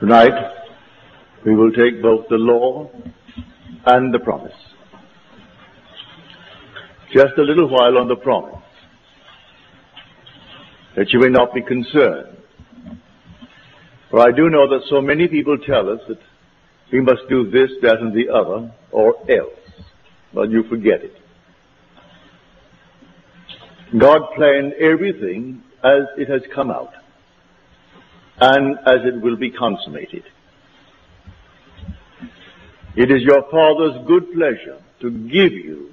Tonight, we will take both the law and the promise. Just a little while on the promise, that you may not be concerned. For I do know that so many people tell us that we must do this, that, and the other, or else. Well, you forget it. God planned everything as it has come out, and as it will be consummated. It is your Father's good pleasure to give you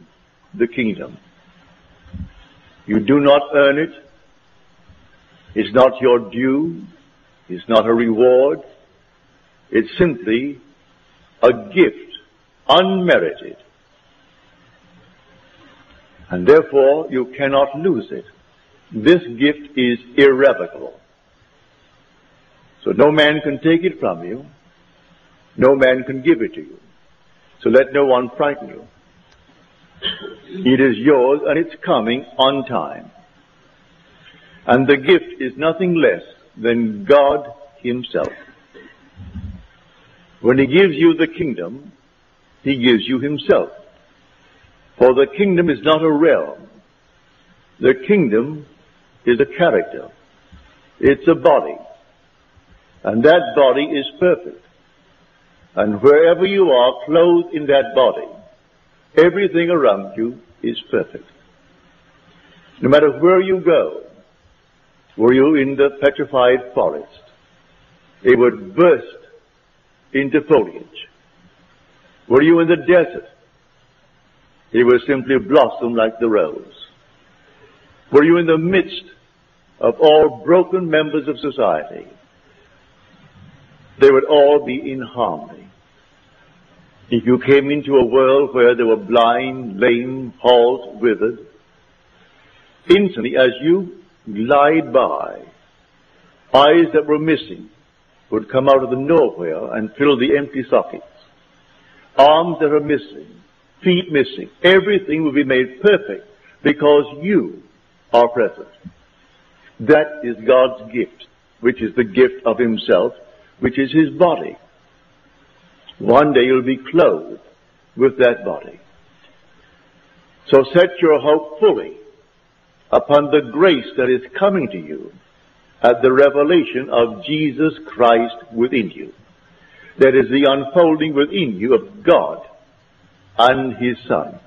the kingdom. You do not earn it. It's not your due. It's not a reward. It's simply a gift, unmerited. And therefore, you cannot lose it. This gift is irrevocable. So no man can take it from you. No man can give it to you. So let no one frighten you. It is yours, and it's coming on time. And the gift is nothing less than God Himself. When He gives you the kingdom, He gives you Himself. For the kingdom is not a realm. The kingdom is a character. It's a body. And that body is perfect. And wherever you are clothed in that body, everything around you is perfect. No matter where you go, were you in the petrified forest, it would burst into foliage. Were you in the desert, it would simply blossom like the rose. Were you in the midst of all broken members of society, they would all be in harmony. If you came into a world where there were blind, lame, halt, withered, instantly as you glide by, eyes that were missing would come out of the nowhere and fill the empty sockets. Arms that are missing, feet missing, everything will be made perfect because you are present. That is God's gift, which is the gift of Himself, which is His body. One day you'll be clothed with that body. So set your hope fully upon the grace that is coming to you at the revelation of Jesus Christ within you. That is the unfolding within you of God and His Son.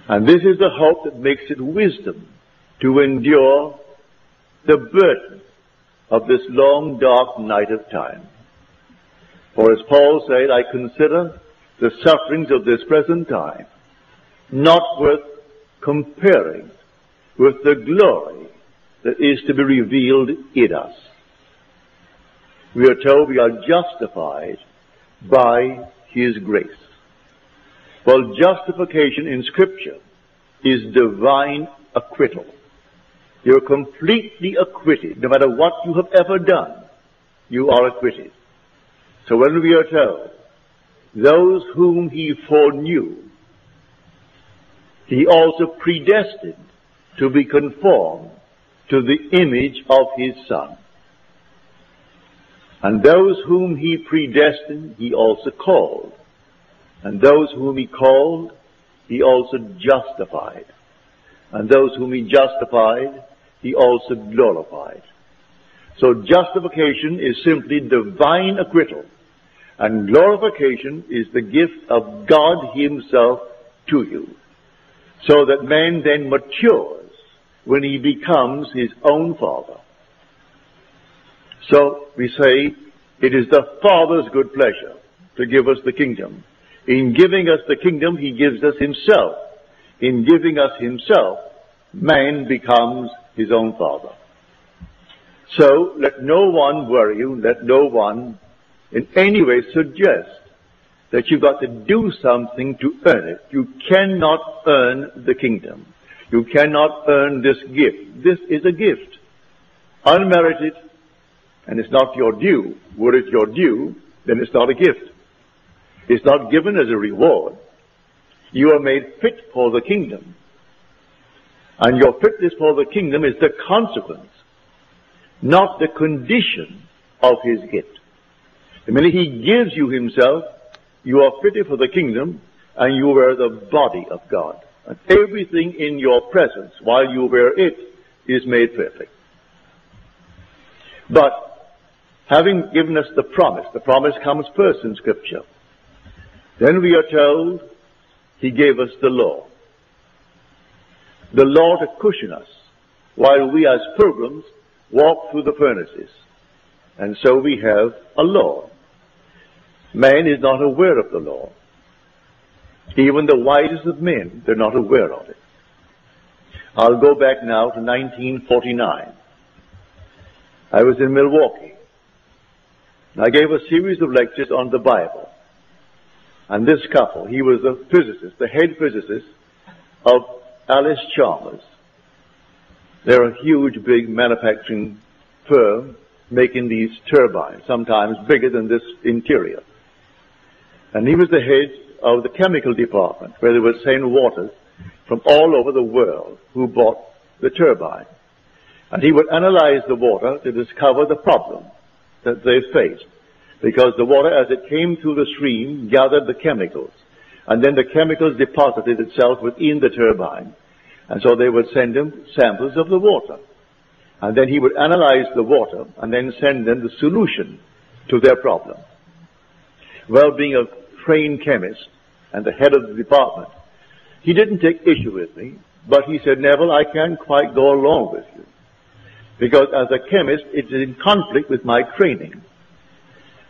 And this is the hope that makes it wisdom to endure the burden of this long, dark night of time. For as Paul said, I consider the sufferings of this present time not worth comparing with the glory that is to be revealed in us. We are told we are justified by His grace. Well, justification in Scripture is divine acquittal. You're completely acquitted. No matter what you have ever done, you are acquitted. So when we are told, those whom He foreknew, He also predestined to be conformed to the image of His Son. And those whom He predestined, He also called. And those whom He called, He also justified. And those whom He justified, He also glorified. So justification is simply divine acquittal. And glorification is the gift of God Himself to you. So that man then matures when he becomes his own Father. So we say, it is the Father's good pleasure to give us the kingdom. In giving us the kingdom, He gives us Himself. In giving us Himself, man becomes his own Father. So let no one worry you, let no one in any way suggest that you've got to do something to earn it. You cannot earn the kingdom. You cannot earn this gift. This is a gift, unmerited, and it's not your due. Were it your due, then it's not a gift. It's not given as a reward. You are made fit for the kingdom. And your fitness for the kingdom is the consequence, not the condition of his gift. The minute he gives you himself, you are fitted for the kingdom, and you wear the body of God. And everything in your presence, while you wear it, is made perfect. But, having given us the promise comes first in Scripture. Then we are told he gave us the law. The law to cushion us, while we as pilgrims walk through the furnaces. And so we have a law. Man is not aware of the law. Even the wisest of men, they're not aware of it. I'll go back now to 1949. I was in Milwaukee. I gave a series of lectures on the Bible. And this couple, he was a physicist, the head physicist of Alice Chalmers. They're a huge, big manufacturing firm making these turbines, sometimes bigger than this interior. And he was the head of the chemical department, where they would send water from all over the world who bought the turbine. And he would analyze the water to discover the problem that they faced. Because the water, as it came through the stream, gathered the chemicals. And then the chemicals deposited itself within the turbine. And so they would send him samples of the water. And then he would analyze the water and then send them the solution to their problem. Well, being a trained chemist and the head of the department, he didn't take issue with me, but he said, Neville, I can't quite go along with you. Because as a chemist, it's in conflict with my training.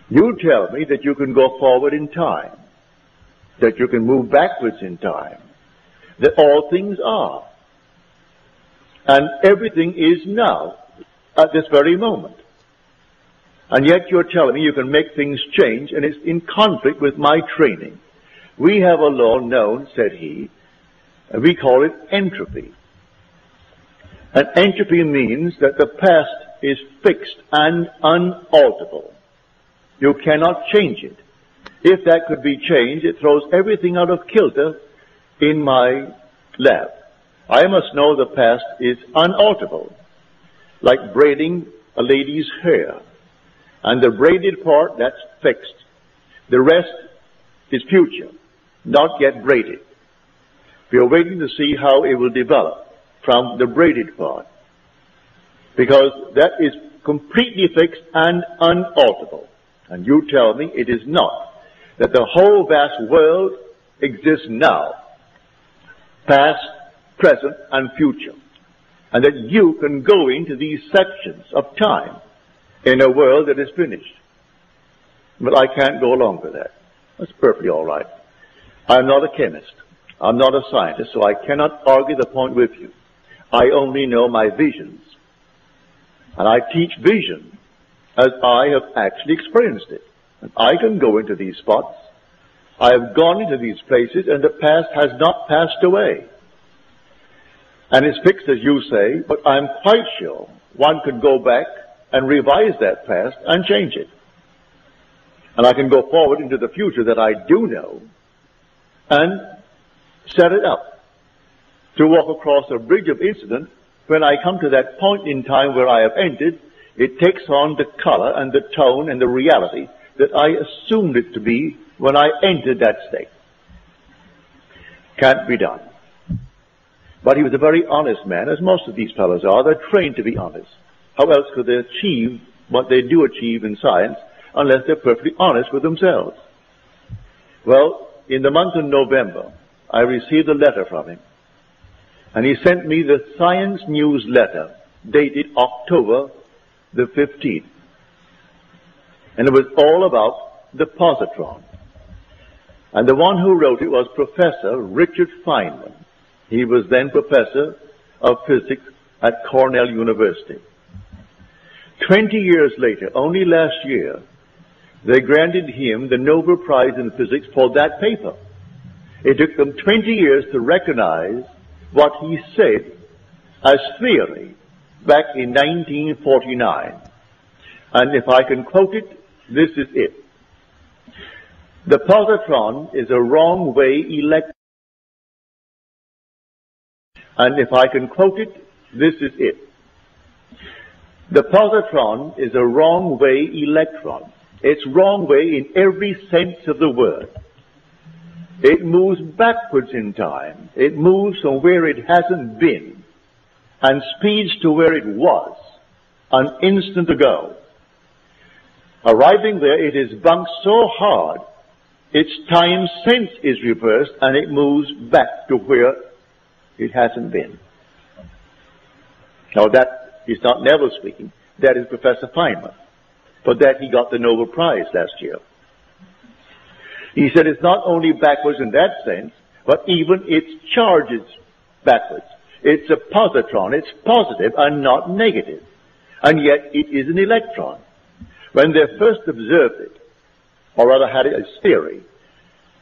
You tell me that you can go forward in time, that you can move backwards in time, that all things are, and everything is now, at this very moment. And yet you're telling me you can make things change, and it's in conflict with my training. We have a law known, said he, and we call it entropy. And entropy means that the past is fixed and unalterable. You cannot change it. If that could be changed, it throws everything out of kilter in my lab. I must know the past is unalterable, like braiding a lady's hair. And the braided part, that's fixed. The rest is future, not yet braided. We are waiting to see how it will develop from the braided part, because that is completely fixed and unalterable. And you tell me it is not, that the whole vast world exists now, past, present, and future, and that you can go into these sections of time in a world that is finished. But I can't go along with that. That's perfectly all right. I'm not a chemist. I'm not a scientist, so I cannot argue the point with you. I only know my visions. And I teach vision as I have actually experienced it. And I can go into these spots. I have gone into these places, and the past has not passed away. And it's fixed, as you say, but I'm quite sure one could go back and revise that past and change it. And I can go forward into the future that I do know and set it up to walk across a bridge of incident. When I come to that point in time where I have entered, it takes on the color and the tone and the reality that I assumed it to be when I entered that state. Can't be done. But he was a very honest man, as most of these fellows are. They're trained to be honest. How else could they achieve what they do achieve in science unless they're perfectly honest with themselves? Well, in the month of November, I received a letter from him. And he sent me the Science News letter dated October the 15th. And it was all about the positron. And the one who wrote it was Professor Richard Feynman. He was then professor of physics at Cornell University. 20 years later, only last year, they granted him the Nobel Prize in Physics for that paper. It took them 20 years to recognize what he said as theory back in 1949. And if I can quote it, this is it. The positron is a wrong-way electron. And if I can quote it, this is it. The positron is a wrong way electron. It's wrong way in every sense of the word. It moves backwards in time. It moves from where it hasn't been and speeds to where it was an instant ago. Arriving there, it is bumped so hard, its time sense is reversed and it moves back to where it hasn't been. Now that is not Neville speaking. That is Professor Feynman. For that he got the Nobel Prize last year. He said it's not only backwards in that sense, but even its charges backwards. It's a positron. It's positive and not negative. And yet it is an electron. When they first observed it, or rather had it as theory,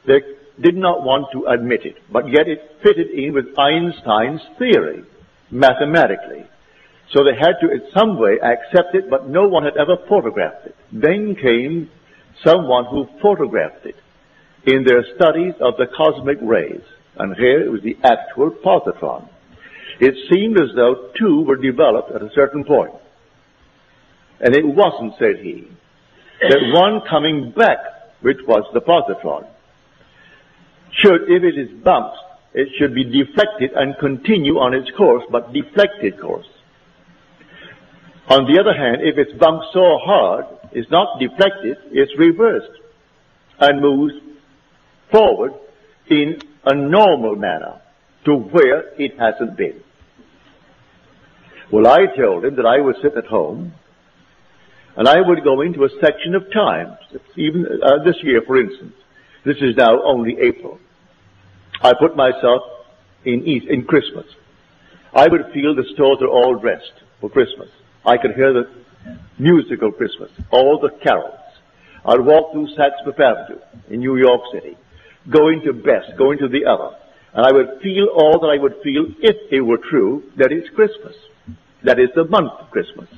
they did not want to admit it. But yet it fitted in with Einstein's theory, mathematically. So they had to in some way accept it, but no one had ever photographed it. Then came someone who photographed it in their studies of the cosmic rays. And here it was the actual positron. It seemed as though two were developed at a certain point. And it wasn't, said he, that one coming back, which was the positron, should, if it is bumped, it should be deflected and continue on its course, but deflected course. On the other hand, if it's bumped so hard, it's not deflected, it's reversed and moves forward in a normal manner to where it hasn't been. Well, I told him that I would sit at home and I would go into a section of time, even this year, for instance. This is now only April. I put myself in Christmas. I would feel the stores are all dressed for Christmas. I could hear the musical Christmas, all the carols. I'd walk through Saks Fifth Avenue in New York City, going to Best, going to the other, and I would feel all that I would feel if it were true that it's Christmas. That is the month of Christmas.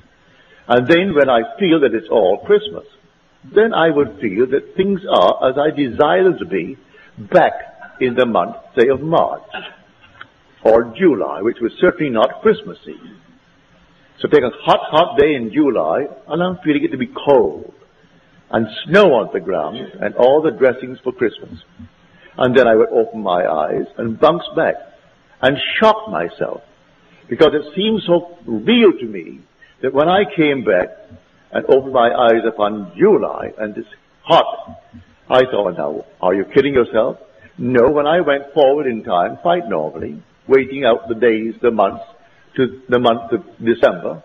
And then when I feel that it's all Christmas, then I would feel that things are as I desire them to be back in the month, say, of March or July, which was certainly not Christmassy. So take a hot, hot day in July, and I'm feeling it to be cold, and snow on the ground, and all the dressings for Christmas. And then I would open my eyes and bounce back and shock myself, because it seemed so real to me that when I came back and opened my eyes upon July and this hot, I thought, now, are you kidding yourself? No, when I went forward in time, quite normally, waiting out the days, the months, to the month of December,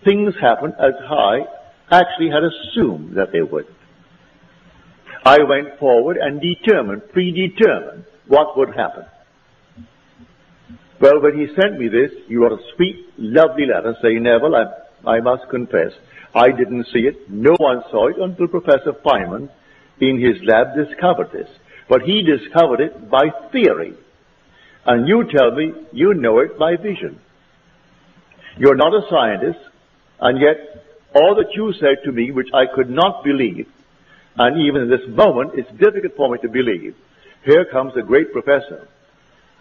things happened as I actually had assumed that they would. I went forward and predetermined what would happen. Well, when he sent me this, he wrote a sweet, lovely letter saying, Neville, I must confess, I didn't see it. No one saw it until Professor Feynman in his lab discovered this. But he discovered it by theory. And you tell me you know it by vision. You're not a scientist, and yet all that you said to me, which I could not believe, and even in this moment it's difficult for me to believe, here comes a great professor,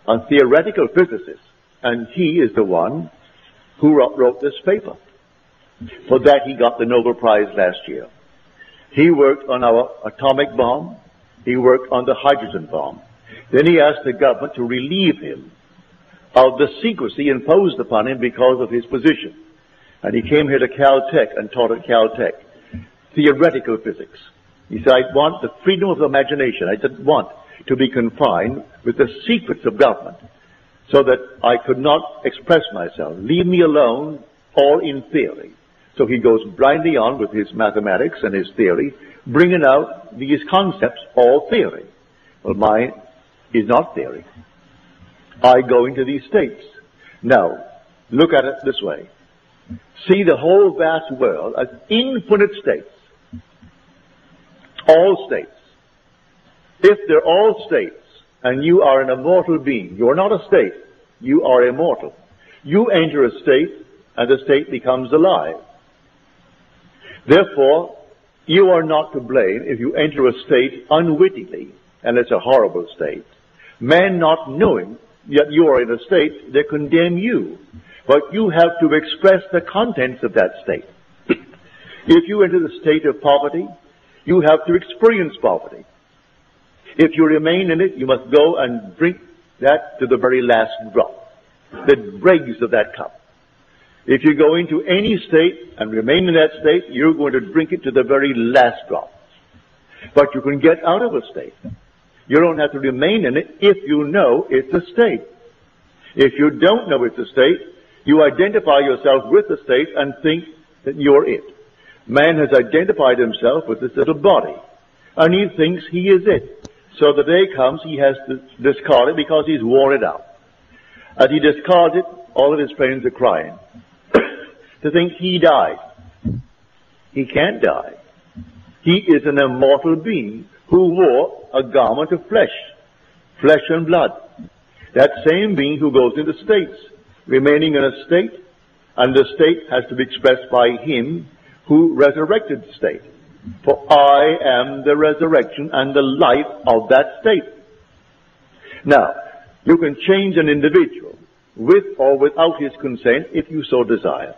a theoretical physicist, and he is the one who wrote this paper. For that he got the Nobel Prize last year. He worked on our atomic bomb. He worked on the hydrogen bomb. Then he asked the government to relieve him of the secrecy imposed upon him because of his position. And he came here to Caltech and taught at Caltech theoretical physics. He said, I want the freedom of imagination. I didn't want to be confined with the secrets of government so that I could not express myself. Leave me alone, all in theory. So he goes blindly on with his mathematics and his theory, bringing out these concepts, all theory. Well, mine is not theory. I go into these states. Now, look at it this way. See the whole vast world as infinite states. All states. If they're all states, and you are an immortal being, you're not a state, you are immortal. You enter a state, and the state becomes alive. Therefore, you are not to blame if you enter a state unwittingly, and it's a horrible state. Man not knowing yet you are in a state, they condemn you. But you have to express the contents of that state. If you enter the state of poverty, you have to experience poverty. If you remain in it, you must go and drink that to the very last drop, the dregs of that cup. If you go into any state and remain in that state, you're going to drink it to the very last drop. But you can get out of a state. You don't have to remain in it if you know it's a state. If you don't know it's a state, you identify yourself with the state and think that you're it. Man has identified himself with this little body, and he thinks he is it. So the day comes, he has to discard it because he's worn it out. As he discards it, all of his friends are crying to think he died. He can't die. He is an immortal being who wore a garment of flesh and blood. That same being who goes into states, remaining in a state, and the state has to be expressed by him who resurrected the state. For I am the resurrection and the life of that state. Now, you can change an individual with or without his consent if you so desire.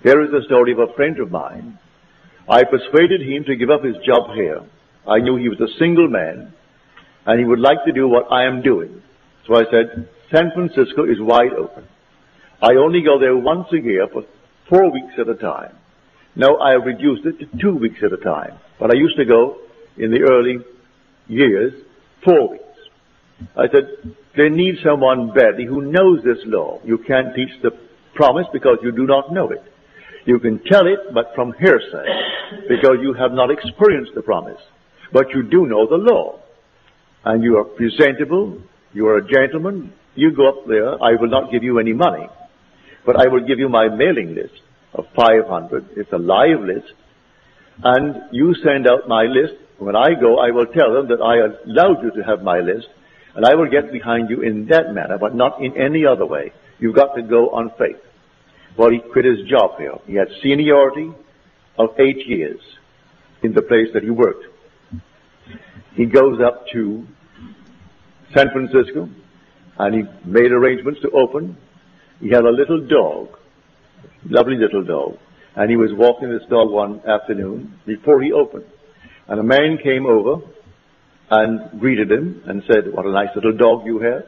Here is the story of a friend of mine. I persuaded him to give up his job here. I knew he was a single man and he would like to do what I am doing. So I said, San Francisco is wide open. I only go there once a year for 4 weeks at a time. Now I have reduced it to 2 weeks at a time. But I used to go in the early years 4 weeks. I said, they need someone badly who knows this law. You can't teach the promise because you do not know it. You can tell it, but from hearsay, because you have not experienced the promise. But you do know the law. And you are presentable, you are a gentleman, you go up there, I will not give you any money. But I will give you my mailing list of 500. It's a live list. And you send out my list. When I go, I will tell them that I allowed you to have my list. And I will get behind you in that manner, but not in any other way. You've got to go on faith. Well, he quit his job here. He had seniority of 8 years in the place that he worked. He goes up to San Francisco, and he made arrangements to open. He had a little dog, lovely little dog, and he was walking this dog one afternoon before he opened. And a man came over and greeted him and said, what a nice little dog you have.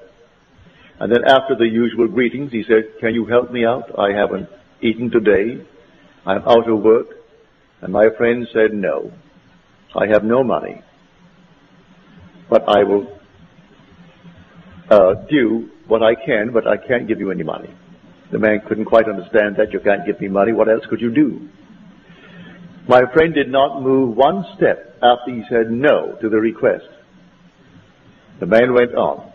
And then after the usual greetings, he said, can you help me out? I haven't eaten today. I'm out of work. And my friend said, no, I have no money. But I will do what I can, but I can't give you any money. The man couldn't quite understand that. You can't give me money. What else could you do? My friend did not move one step after he said no to the request. The man went on.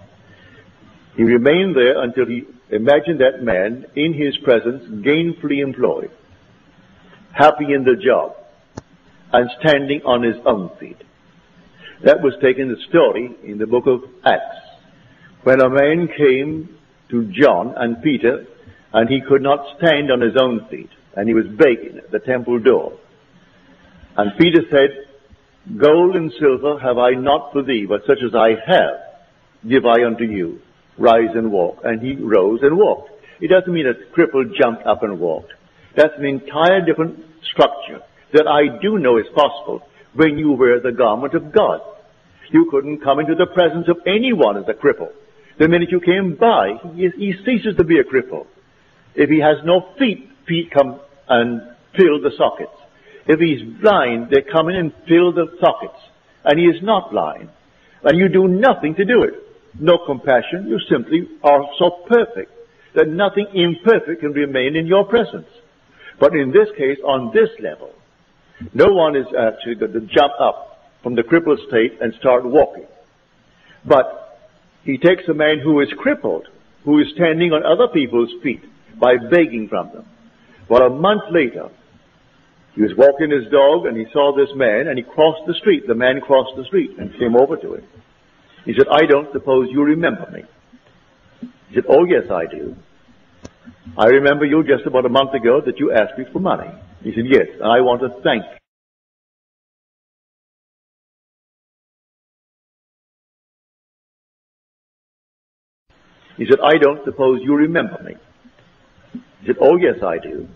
He remained there until he imagined that man in his presence gainfully employed, happy in the job, and standing on his own feet. That was taken the story in the book of Acts, when a man came to John and Peter, and he could not stand on his own feet, and he was begging at the temple door. And Peter said, gold and silver have I not for thee, but such as I have give I unto you. Rise and walk. And he rose and walked. It doesn't mean a cripple jumped up and walked. That's an entire different structure that I do know is possible when you wear the garment of God. You couldn't come into the presence of anyone as a cripple. The minute you came by, he ceases to be a cripple. If he has no feet, feet come and fill the sockets. If he's blind, they come in and fill the sockets. And he is not blind. And you do nothing to do it. No compassion. You simply are so perfect that nothing imperfect can remain in your presence. But in this case, on this level, no one is actually going to jump up from the crippled state and start walking. But he takes a man who is crippled, who is standing on other people's feet by begging from them. Well, a month later, he was walking his dog and he saw this man and he crossed the street. The man crossed the street and came over to him. He said, I don't suppose you remember me. He said, oh yes, I do. I remember you just about a month ago that you asked me for money. He said, yes, and I want to thank you. He said, I don't suppose you remember me. He said, oh yes, I do.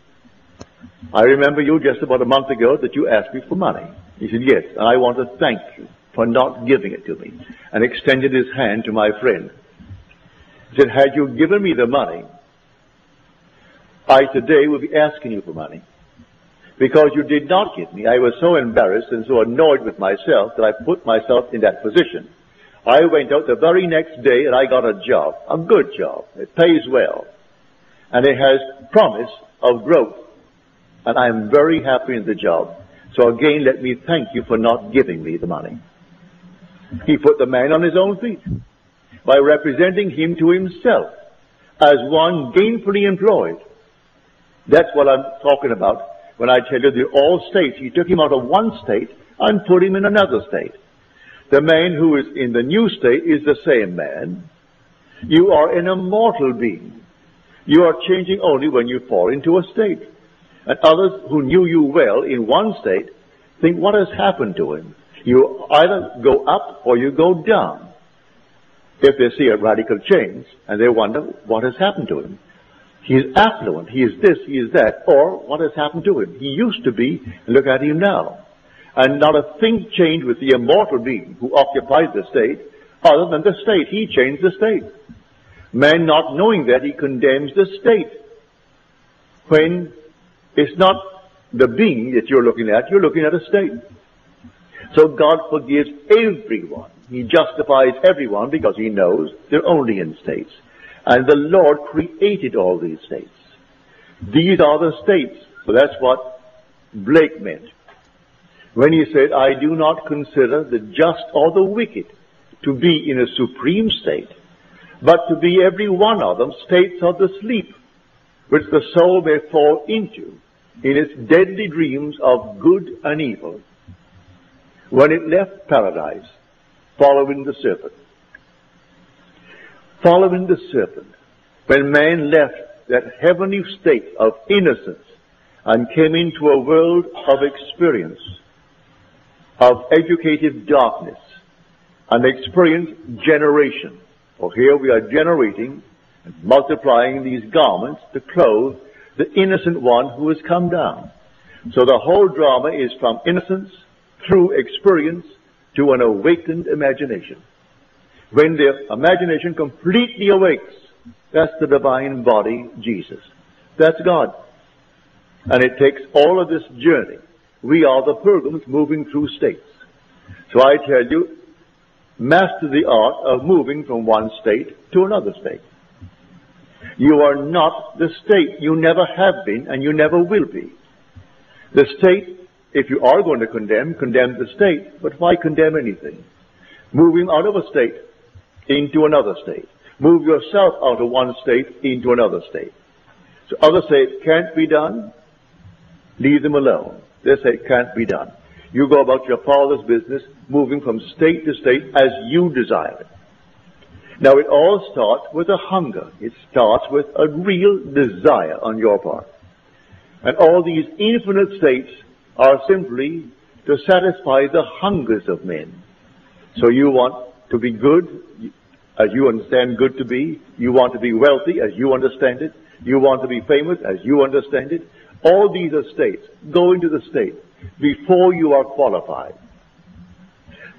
I remember you just about a month ago that you asked me for money. He said, yes, and I want to thank you for not giving it to me, and extended his hand to my friend. He said, had you given me the money, I today would be asking you for money. Because you did not give me, I was so embarrassed and so annoyed with myself that I put myself in that position. I went out the very next day and I got a job, a good job. It pays well. And it has promise of growth. And I am very happy in the job. So again, let me thank you for not giving me the money. He put the man on his own feet by representing him to himself as one gainfully employed. That's what I'm talking about when I tell you the all states. He took him out of one state and put him in another state. The man who is in the new state is the same man. You are an immortal being. You are changing only when you fall into a state. And others who knew you well in one state think, what has happened to him? You either go up or you go down. If they see a radical change, and they wonder, what has happened to him? He is affluent, he is this, he is that, or what has happened to him? He used to be, look at him now. And not a thing changed with the immortal being who occupied the state, other than the state. He changed the state. Man, not knowing that, he condemns the state. When it's not the being that you're looking at a state. So God forgives everyone. He justifies everyone because he knows they're only in states. And the Lord created all these states. These are the states. So that's what Blake meant when he said, I do not consider the just or the wicked to be in a supreme state, but to be every one of them states of the sleep, which the soul may fall into in its deadly dreams of good and evil, when it left paradise, following the serpent. Following the serpent, when man left that heavenly state of innocence and came into a world of experience, of educative darkness, and experienced generation. For here we are generating and multiplying these garments to clothe the innocent one who has come down. So the whole drama is from innocence through experience to an awakened imagination. When the imagination completely awakes, that's the divine body, Jesus. That's God. And it takes all of this journey. We are the pilgrims moving through states. So I tell you, master the art of moving from one state to another state. You are not the state. You never have been and you never will be. The state, if you are going to condemn the state, but why condemn anything? Moving out of a state into another state. Move yourself out of one state into another state. So others say it can't be done. Leave them alone. They say it can't be done. You go about your Father's business, moving from state to state as you desire it. Now it all starts with a hunger. It starts with a real desire on your part. And all these infinite states are simply to satisfy the hungers of men. So you want to be good, as you understand good to be. You want to be wealthy, as you understand it. You want to be famous, as you understand it. All these are states. Go into the state before you are qualified.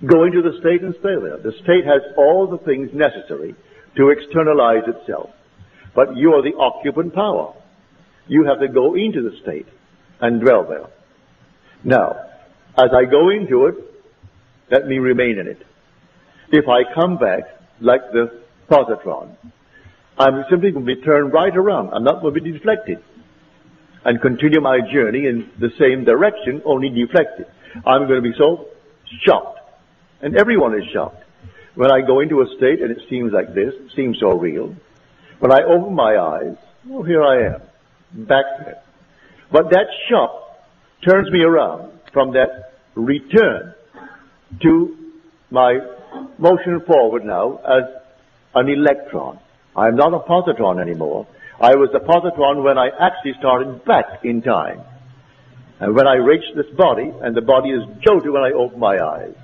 Go into the state and stay there. The state has all the things necessary to externalize itself. But you are the occupant power. You have to go into the state and dwell there. Now, as I go into it, let me remain in it. If I come back like the positron, I'm simply going to be turned right around. I'm not going to be deflected and continue my journey in the same direction, only deflected. I'm going to be so shocked. And everyone is shocked. When I go into a state and it seems like this, it seems so real. When I open my eyes, oh, here I am, back there. But that shock turns me around from that return to my motion forward now as an electron. I'm not a positron anymore. I was a positron when I actually started back in time. And when I reached this body, and the body is jolted when I open my eyes.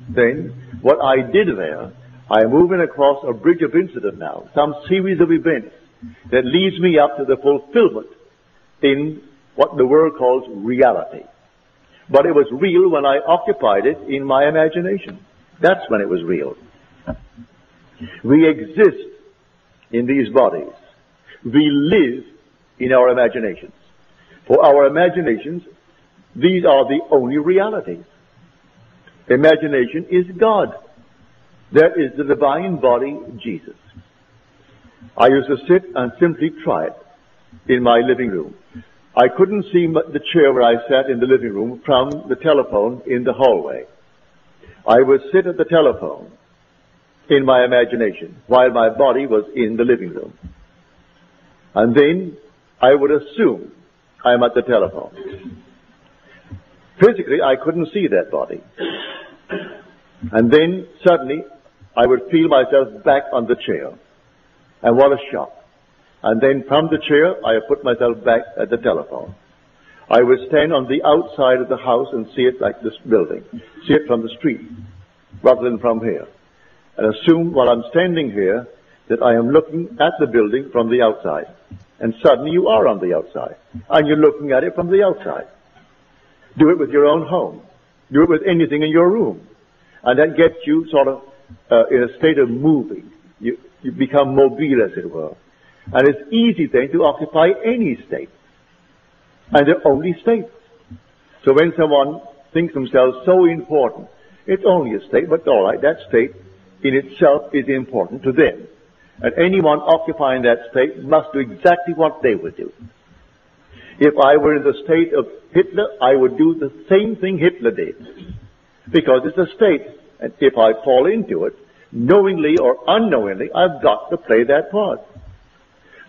Then, what I did there, I'm moving across a bridge of incident now, some series of events that leads me up to the fulfillment in what the world calls reality. But it was real when I occupied it in my imagination. That's when it was real. We exist in these bodies. We live in our imaginations. For our imaginations, these are the only realities. Imagination is God. There is the divine body, Jesus. I used to sit and simply try it in my living room. I couldn't see the chair where I sat in the living room from the telephone in the hallway. I would sit at the telephone in my imagination while my body was in the living room. And then I would assume I'm at the telephone. Physically, I couldn't see that body. And then suddenly, I would feel myself back on the chair. And what a shock. And then from the chair, I would put myself back at the telephone. I would stand on the outside of the house and see it like this building. See it from the street, rather than from here. And assume while I'm standing here that I am looking at the building from the outside. And suddenly you are on the outside. And you're looking at it from the outside. Do it with your own home. Do it with anything in your room. And that gets you sort of in a state of moving. You become mobile, as it were. And it's easy then to occupy any state. And they're only states. So when someone thinks themselves so important, it's only a state, but all right, that state in itself is important to them. And anyone occupying that state must do exactly what they would do. If I were in the state of Hitler, I would do the same thing Hitler did. Because it's a state. And if I fall into it, knowingly or unknowingly, I've got to play that part.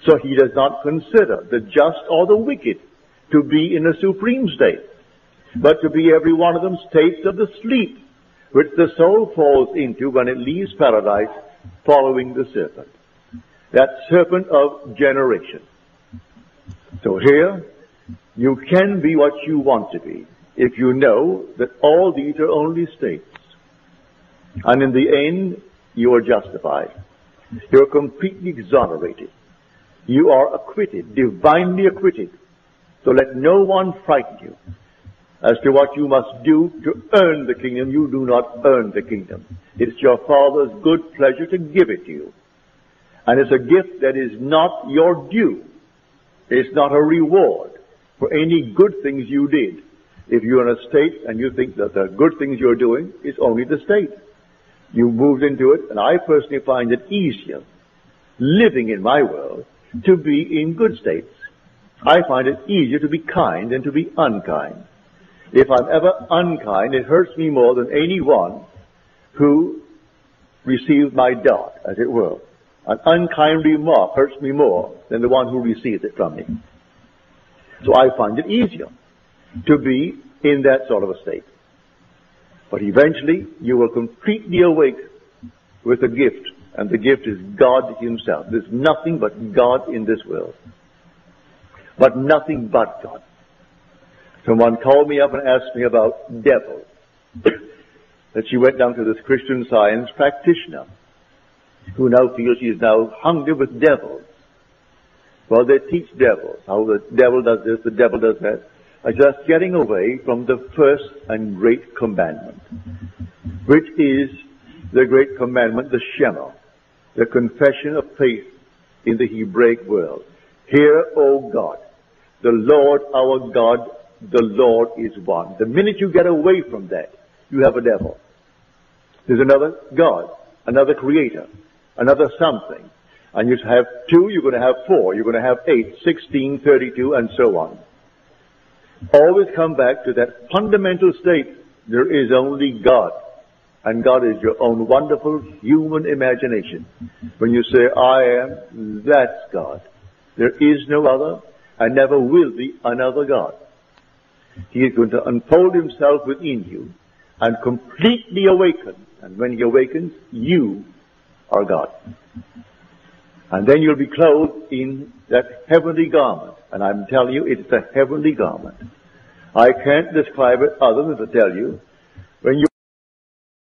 So he does not consider the just or the wicked to be in a supreme state, but to be every one of them states of the sleep, which the soul falls into when it leaves paradise, following the serpent. That serpent of generation. So here, you can be what you want to be, if you know that all these are only states. And in the end, you are justified. You are completely exonerated. You are acquitted, divinely acquitted. So let no one frighten you as to what you must do to earn the kingdom. You do not earn the kingdom. It's your Father's good pleasure to give it to you. And it's a gift that is not your due. It's not a reward for any good things you did. If you're in a state and you think that the good things you're doing is only the state, you moved into it, and I personally find it easier living in my world to be in good states. I find it easier to be kind than to be unkind. If I'm ever unkind, it hurts me more than anyone who received my dart, as it were. An unkind remark hurts me more than the one who receives it from me. So I find it easier to be in that sort of a state. But eventually, you will completely awake with a gift, and the gift is God himself. There's nothing but God in this world. But nothing but God. Someone called me up and asked me about devils. That she went down to this Christian Science practitioner, who now feels she is now hungry with devils. Well, they teach devils, how the devil does this, the devil does that. Just getting away from the first and great commandment, which is the great commandment, the Shema, the confession of faith in the Hebraic world. Hear, O God, the Lord our God, the Lord is one. The minute you get away from that, you have a devil. There's another God, another creator, another something. And you have two, you're going to have four, you're going to have 8, 16, 32, and so on. Always come back to that fundamental state. There is only God. And God is your own wonderful human imagination. When you say, I am, that's God. There is no other, and never will be another God. He is going to unfold himself within you and completely awaken. And when he awakens, you are God. And then you'll be clothed in that heavenly garment. And I'm telling you, it's a heavenly garment. I can't describe it other than to tell you, when you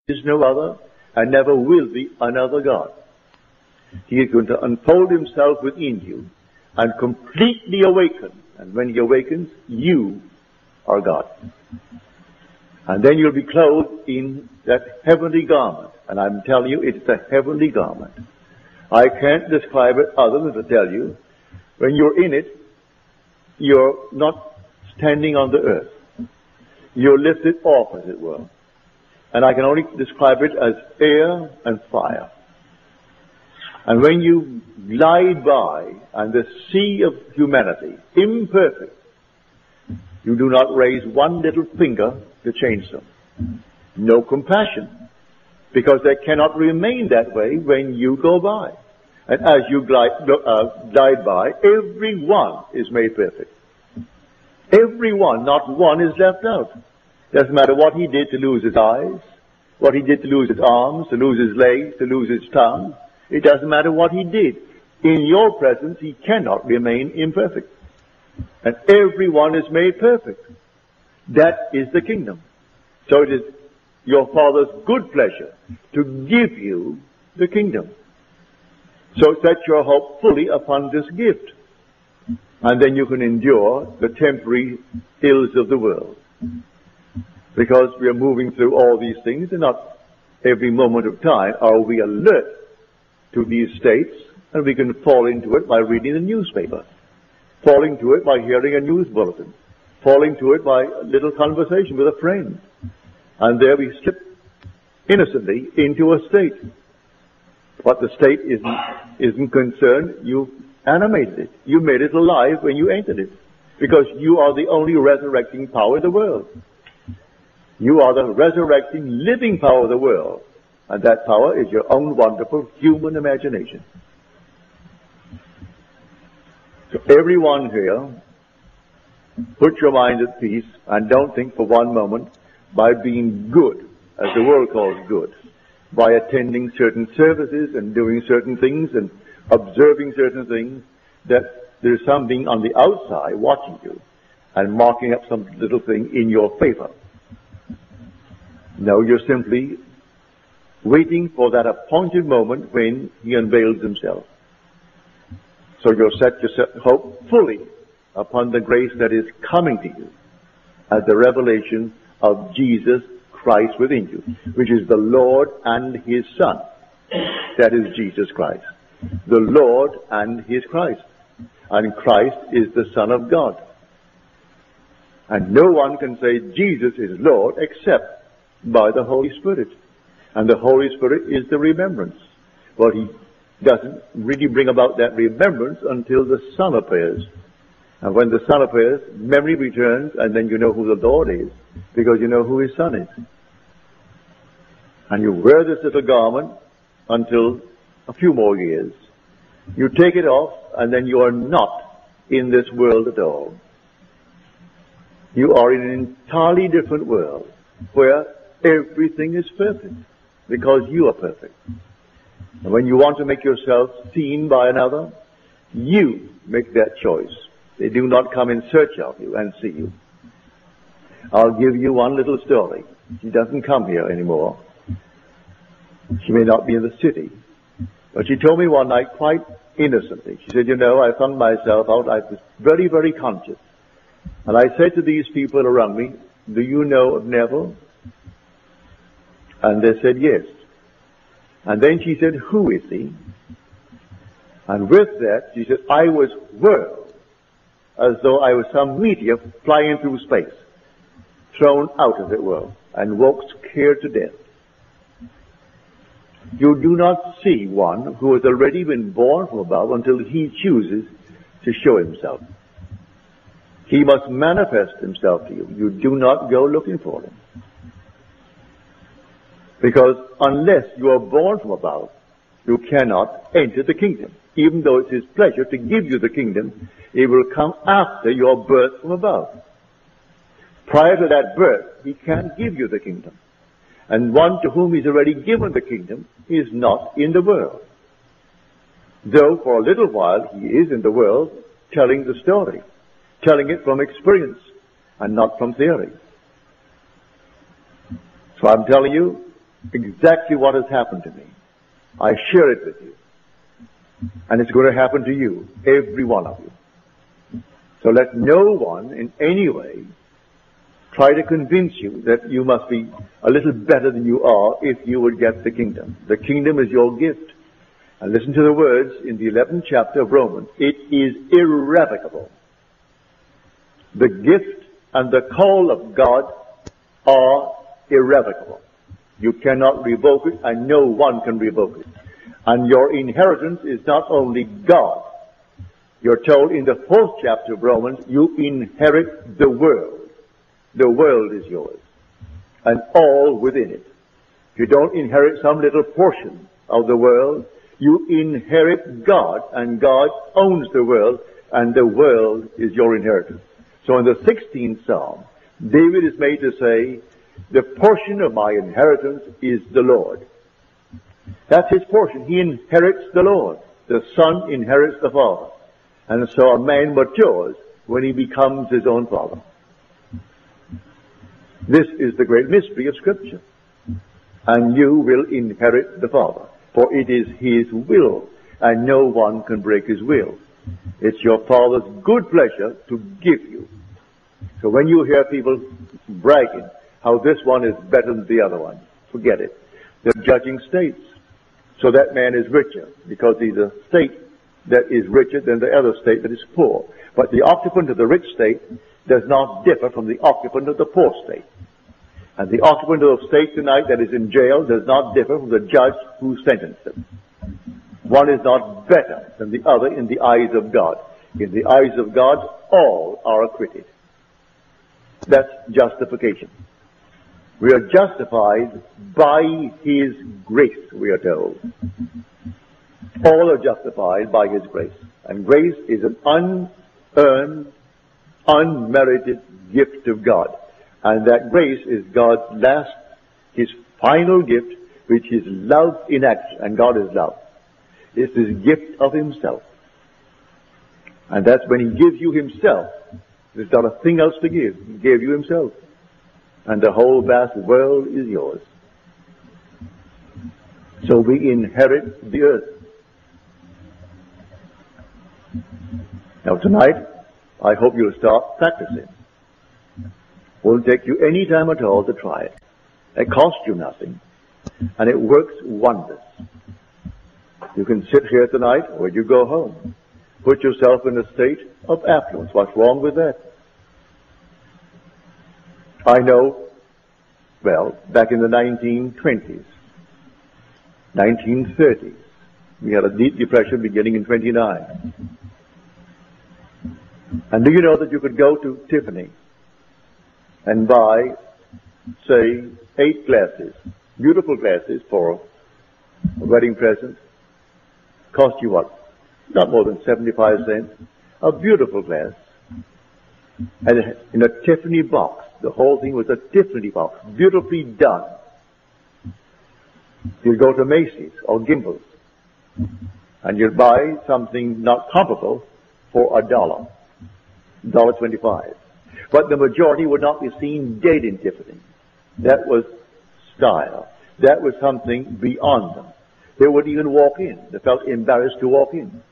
is no other, and never will be another God. He is going to unfold himself within you and completely awaken. And when he awakens, you are God. And then you'll be clothed in that heavenly garment. And I'm telling you, it's a heavenly garment. I can't describe it other than to tell you, when you're in it, you're not standing on the earth. You're lifted off, as it were. And I can only describe it as air and fire. And when you glide by and the sea of humanity, imperfect, you do not raise one little finger to change them. No compassion, because they cannot remain that way when you go by. And as you glide by, everyone is made perfect. Everyone, not one is left out. Doesn't matter what he did to lose his eyes, what he did to lose his arms, to lose his legs, to lose his tongue. It doesn't matter what he did. In your presence, he cannot remain imperfect. And everyone is made perfect. That is the kingdom. So it is your Father's good pleasure to give you the kingdom. So set your hope fully upon this gift. And then you can endure the temporary ills of the world. Because we are moving through all these things, and not every moment of time are we alert to these states, and we can fall into it by reading the newspaper, fall into it by hearing a news bulletin, fall into it by a little conversation with a friend. And there we slip innocently into a state. But the state isn't concerned. You animated it. You made it alive when you entered it. Because you are the only resurrecting power in the world. You are the resurrecting, living power of the world. And that power is your own wonderful human imagination. So everyone here, put your mind at peace and don't think for one moment by being good, as the world calls good, by attending certain services and doing certain things and observing certain things, that there's something on the outside watching you and marking up some little thing in your favor. No, you're simply waiting for that appointed moment when he unveils himself. So you'll set your hope fully upon the grace that is coming to you as the revelation of Jesus Christ within you, which is the Lord and his Son. That is Jesus Christ. The Lord and his Christ. And Christ is the Son of God. And no one can say Jesus is Lord except by the Holy Spirit. And the Holy Spirit is the remembrance. But he doesn't really bring about that remembrance until the Son appears. And when the Son appears, memory returns, and then you know who the Lord is, because you know who his Son is. And you wear this little garment until a few more years. You take it off, and then you are not in this world at all. You are in an entirely different world, where everything is perfect, because you are perfect. And when you want to make yourself seen by another, you make that choice. They do not come in search of you and see you. I'll give you one little story. She doesn't come here anymore. She may not be in the city. But she told me one night quite innocently. She said, I found myself out. I was very, very conscious. And I said to these people around me, do you know of Neville? And they said, yes. And then she said, who is he? And with that, she said, I was whirled as though I was some meteor flying through space, thrown out, as it were, and woke scared to death. You do not see one who has already been born from above until he chooses to show himself. He must manifest himself to you. You do not go looking for him. Because unless you are born from above, you cannot enter the kingdom. Even though it's his pleasure to give you the kingdom, it will come after your birth from above. Prior to that birth, he can't give you the kingdom. And one to whom he's already given the kingdom is not in the world. Though for a little while he is in the world telling the story, telling it from experience and not from theory. So I'm telling you, exactly what has happened to me. I share it with you. And it's going to happen to you, every one of you. So let no one in any way try to convince you that you must be a little better than you are if you would get the kingdom. The kingdom is your gift. And listen to the words in the 11th chapter of Romans. It is irrevocable. The gift and the call of God are irrevocable. You cannot revoke it, and no one can revoke it. And your inheritance is not only God. You're told in the 4th chapter of Romans, you inherit the world. The world is yours, and all within it. You don't inherit some little portion of the world. You inherit God, and God owns the world, and the world is your inheritance. So in the 16th Psalm, David is made to say, the portion of my inheritance is the Lord. That's his portion. He inherits the Lord. The Son inherits the Father. And so a man matures when he becomes his own father. This is the great mystery of Scripture. And you will inherit the Father. For it is his will, and no one can break his will. It's your Father's good pleasure to give you. So when you hear people bragging how this one is better than the other one, forget it. They're judging states. So that man is richer because he's a state that is richer than the other state that is poor. But the occupant of the rich state does not differ from the occupant of the poor state. And the occupant of the state tonight that is in jail does not differ from the judge who sentenced him. One is not better than the other in the eyes of God. In the eyes of God, all are acquitted. That's justification. We are justified by His grace, we are told. All are justified by His grace. And grace is an unearned, unmerited gift of God. And that grace is God's last, His final gift, which is love in action. And God is love. It's His gift of Himself. And that's when He gives you Himself. There's not a thing else to give. He gave you Himself. And the whole vast world is yours. So we inherit the earth. Now tonight, I hope you'll start practicing. Won't take you any time at all to try it. It costs you nothing. And it works wonders. You can sit here tonight or you go home. Put yourself in a state of affluence. What's wrong with that? I know, well, back in the 1920s, 1930s, we had a deep depression beginning in 29. And do you know that you could go to Tiffany and buy, say, 8 glasses, beautiful glasses for a wedding present? Cost you what? Not more than 75 cents. A beautiful glass. And in a Tiffany box. The whole thing was a Tiffany box. Beautifully done. You'd go to Macy's or Gimbel's. And you'd buy something not comparable for $1. $1.25. But the majority would not be seen dead in Tiffany. That was style. That was something beyond them. They wouldn't even walk in. They felt embarrassed to walk in.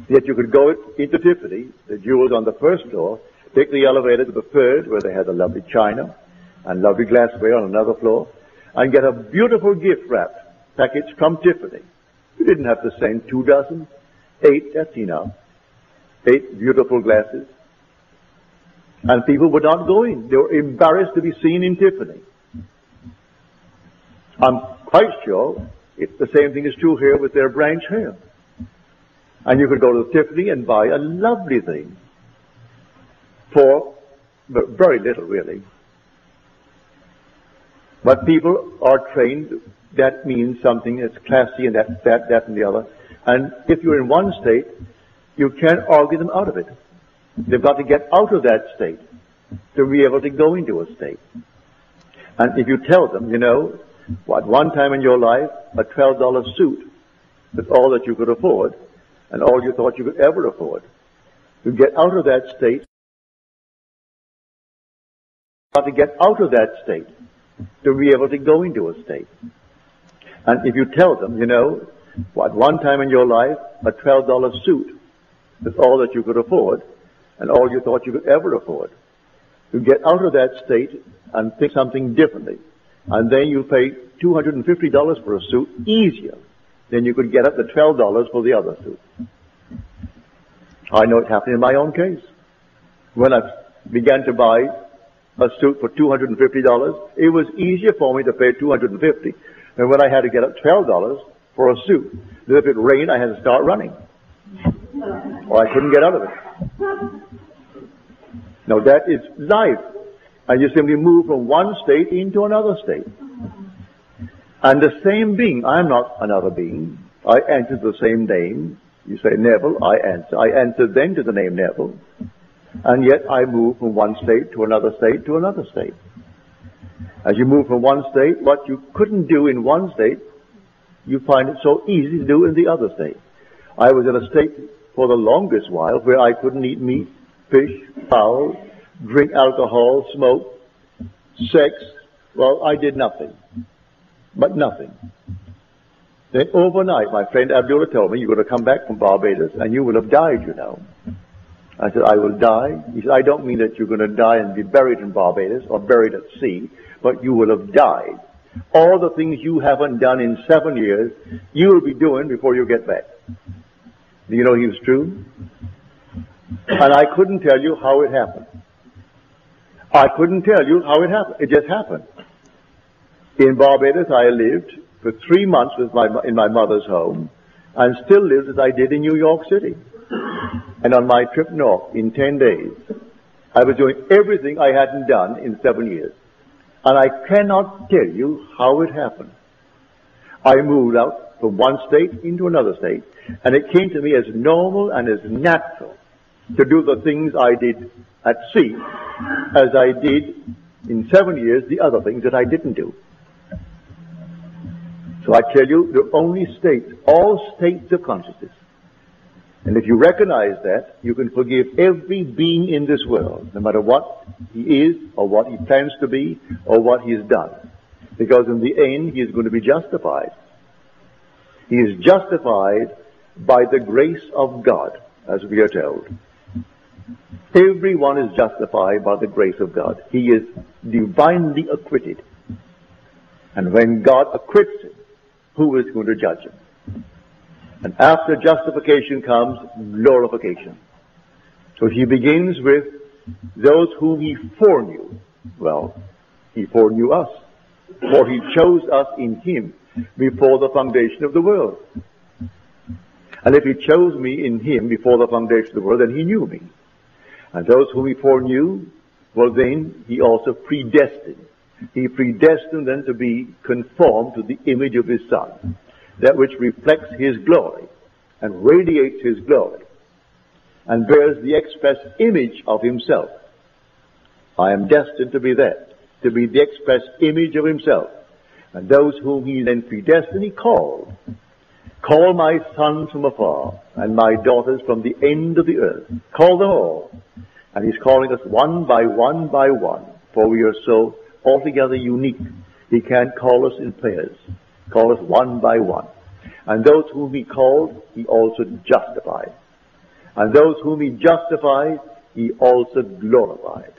Yet you could go into Tiffany, the jewels on the first floor, take the elevator to the third, where they had the lovely china and lovely glassware on another floor, and get a beautiful gift wrap package from Tiffany. You didn't have to send 2 dozen. 8, that's enough. 8 beautiful glasses. And people would not go in. They were embarrassed to be seen in Tiffany. I'm quite sure the same thing is true here with their branch hair. And you could go to Tiffany and buy a lovely thing for very little, really. But people are trained, that means something that's classy and that and the other. And if you're in one state, you can't argue them out of it. They've got to get out of that state to be able to go into a state. And if you tell them, you know, at one time in your life, a $12 suit was all that you could afford, and all you thought you could ever afford. You get out of that state. You got to get out of that state to be able to go into a state. And if you tell them, you know, at one time in your life, a $12 suit is all that you could afford and all you thought you could ever afford. You get out of that state and think something differently. And then you pay $250 for a suit easier than you could get at the $12 for the other suit. I know it happened in my own case. When I began to buy a suit for $250, it was easier for me to pay $250 than when I had to get up $12 for a suit. Then if it rained, I had to start running. Or I couldn't get out of it. Now that is life. And you simply move from one state into another state. And the same being, I am not another being. I answer the same name. You say Neville, I answer. I answer then to the name Neville. And yet I move from one state to another state to another state. As you move from one state, what you couldn't do in one state, you find it so easy to do in the other state. I was in a state for the longest while where I couldn't eat meat, fish, fowl, drink alcohol, smoke, sex. Well, I did nothing. But nothing. Then overnight, my friend Abdullah told me, you're going to come back from Barbados and you will have died, you know. I said, I will die? He said, I don't mean that you're going to die and be buried in Barbados or buried at sea, but you will have died. All the things you haven't done in 7 years, you will be doing before you get back. Do you know he was true? And I couldn't tell you how it happened. I couldn't tell you how it happened. It just happened. In Barbados, I lived for 3 months in my mother's home and still lived as I did in New York City. And on my trip north, in 10 days, I was doing everything I hadn't done in 7 years. And I cannot tell you how it happened. I moved out from one state into another state, and it came to me as normal and as natural to do the things I did at sea as I did in 7 years the other things that I didn't do. So I tell you, the only states, all states of consciousness. And if you recognize that, you can forgive every being in this world, no matter what he is, or what he plans to be, or what he has done. Because in the end, he is going to be justified. He is justified by the grace of God, as we are told. Everyone is justified by the grace of God. He is divinely acquitted. And when God acquits him, who is going to judge him? And after justification comes glorification. So he begins with those whom he foreknew. Well, he foreknew us. For he chose us in him before the foundation of the world. And if he chose me in him before the foundation of the world, then he knew me. And those whom he foreknew, well then he also predestined. He predestined them to be conformed to the image of his Son, that which reflects his glory and radiates his glory and bears the express image of himself. I am destined to be that, to be the express image of himself. And those whom he then predestined, he called. Call my sons from afar and my daughters from the end of the earth. Call them all. And he's calling us one by one by one, for we are so altogether unique. He can't call us in pairs. Call us one by one. And those whom he called, he also justified. And those whom he justified, he also glorified.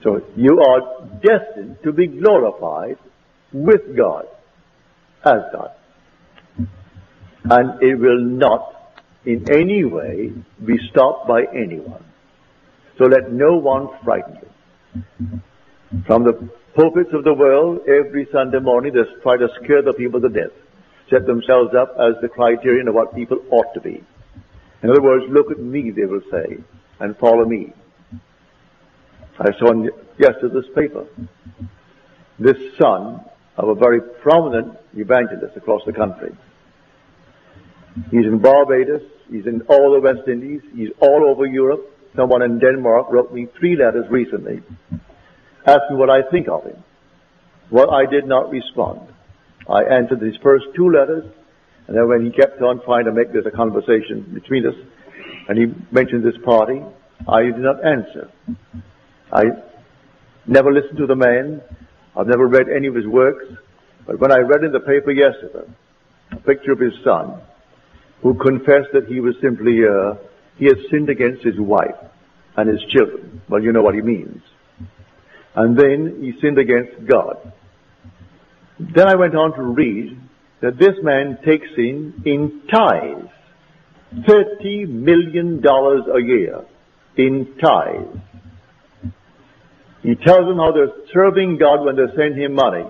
So you are destined to be glorified with God, as God. And it will not in any way be stopped by anyone. So let no one frighten you. From the pulpits of the world, every Sunday morning they try to scare the people to death, set themselves up as the criterion of what people ought to be. In other words, look at me, they will say, and follow me. I saw in yesterday's paper this son of a very prominent evangelist across the country. He's in Barbados, he's in all the West Indies, he's all over Europe. Someone in Denmark wrote me 3 letters recently asking what I think of him. Well, I did not respond. I answered his first 2 letters, and then when he kept on trying to make this a conversation between us, and he mentioned this party, I did not answer. Never listened to the man. I've never read any of his works. But when I read in the paper yesterday a picture of his son, who confessed that he was simply, he had sinned against his wife and his children. Well, you know what he means. And then he sinned against God. Then I went on to read that this man takes in tithes $30 million a year in tithes. He tells them how they're serving God when they send him money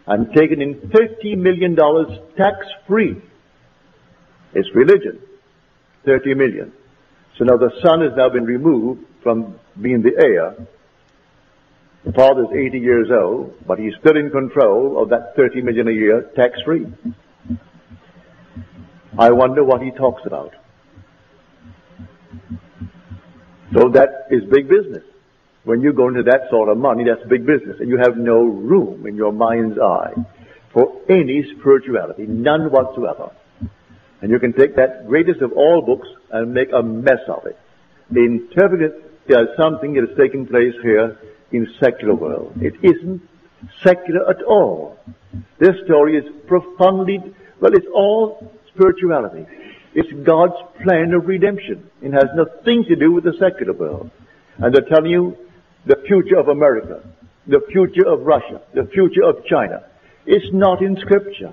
and taking in $30 million tax-free. It's religion. 30 million. So now the son has now been removed from being the heir. The father's 80 years old, but he's still in control of that 30 million a year tax-free. I wonder what he talks about. So that is big business. When you go into that sort of money, that's big business. And you have no room in your mind's eye for any spirituality, none whatsoever. And you can take that greatest of all books and make a mess of it. Interpret it as something that is taking place here in secular world. It isn't secular at all. This story is profoundly, well, it's all spirituality. It's God's plan of redemption. It has nothing to do with the secular world. And they're telling you the future of America, the future of Russia, the future of China. It's not in Scripture.